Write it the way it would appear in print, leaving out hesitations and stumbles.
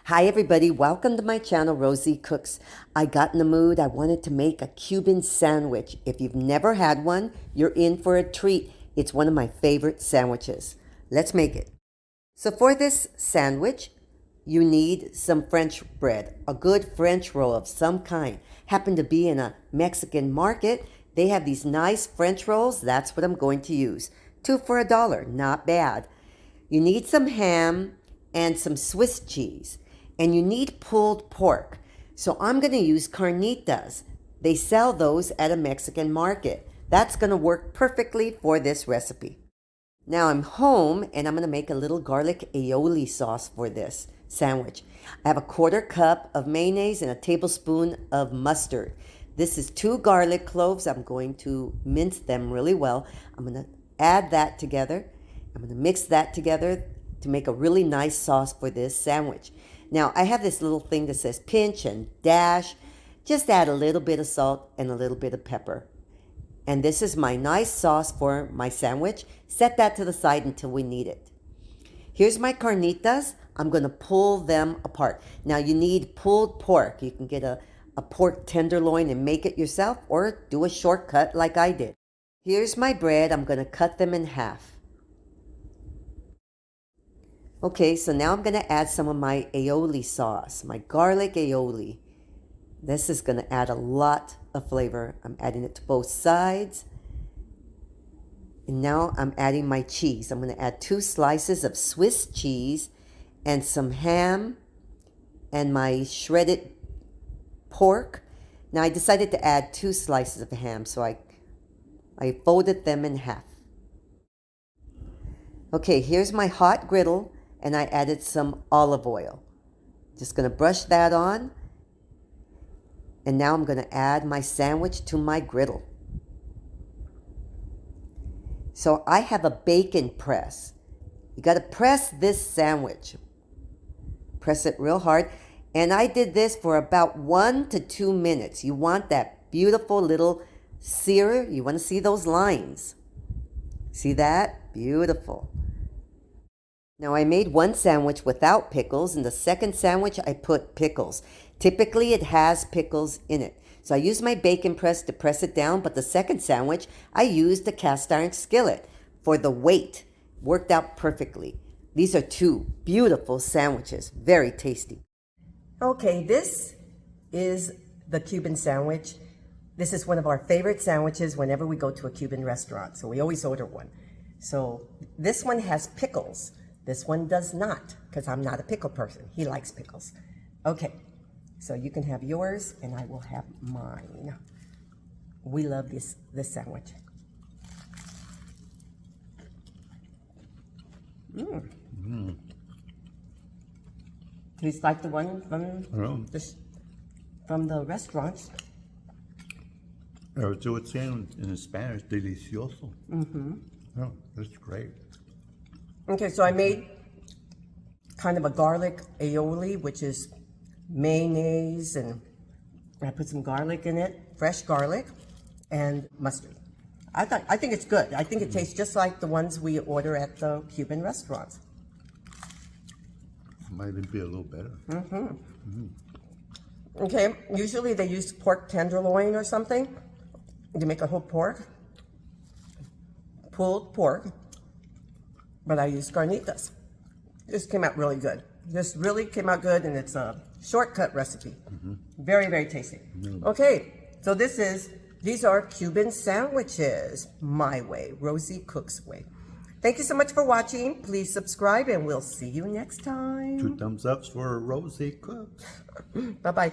Hi everybody, welcome to my channel, Rosie Cooks. I got in the mood, I wanted to make a Cuban sandwich. If you've never had one, you're in for a treat. It's one of my favorite sandwiches. Let's make it. So for this sandwich, you need some French bread, a good French roll of some kind. Happen to be in a Mexican market, they have these nice French rolls, that's what I'm going to use. 2 for $1, not bad. You need some ham and some Swiss cheese. And you need pulled pork. So I'm going to use carnitas. They sell those at a Mexican market. That's going to work perfectly for this recipe. Now I'm home and I'm going to make a little garlic aioli sauce for this sandwich. I have a 1/4 cup of mayonnaise and a tablespoon of mustard. This is 2 garlic cloves. I'm going to mince them really well. I'm going to add that together. I'm going to mix that together to make a really nice sauce for this sandwich. Now, I have this little thing that says pinch and dash. Just add a little bit of salt and a little bit of pepper. And this is my nice sauce for my sandwich. Set that to the side until we need it. Here's my carnitas. I'm going to pull them apart. Now, you need pulled pork. You can get a pork tenderloin and make it yourself or do a shortcut like I did. Here's my bread. I'm going to cut them in half. Okay, so now I'm going to add some of my aioli sauce, my garlic aioli. This is going to add a lot of flavor. I'm adding it to both sides. And now I'm adding my cheese. I'm going to add 2 slices of Swiss cheese and some ham and my shredded pork. Now I decided to add 2 slices of ham, so I folded them in half. Okay, here's my hot griddle. And I added some olive oil. Just going to brush that on. And now I'm going to add my sandwich to my griddle. So I have a bacon press. You got to press this sandwich. Press it real hard. And I did this for about 1 to 2 minutes. You want that beautiful little sear. You want to see those lines. See that? Beautiful. Now I made one sandwich without pickles, and the second sandwich I put pickles. Typically it has pickles in it. So I used my bacon press to press it down, but the second sandwich I used a cast iron skillet for the weight. Worked out perfectly. These are 2 beautiful sandwiches, very tasty. Okay, this is the Cuban sandwich. This is one of our favorite sandwiches whenever we go to a Cuban restaurant, so we always order one. So this one has pickles. This one does not, because I'm not a pickle person. He likes pickles. Okay, so you can have yours, and I will have mine. We love this sandwich. Tastes like the one from the restaurants. So it's saying in Spanish, delicioso. Oh, that's great. Okay, so I made kind of a garlic aioli, which is mayonnaise, and I put some garlic in it, fresh garlic, and mustard. I think it's good. I think it tastes just like the ones we order at the Cuban restaurants. Might even be a little better. Okay, usually they use pork tenderloin or something to make a whole pork, pulled pork. But I used carnitas. This came out really good. This really came out good, and it's a shortcut recipe. Very, very tasty. Okay, so these are Cuban sandwiches, my way, Rosie Cook's way. Thank you so much for watching. Please subscribe, and we'll see you next time. 2 thumbs ups for Rosie Cooks. Bye-bye.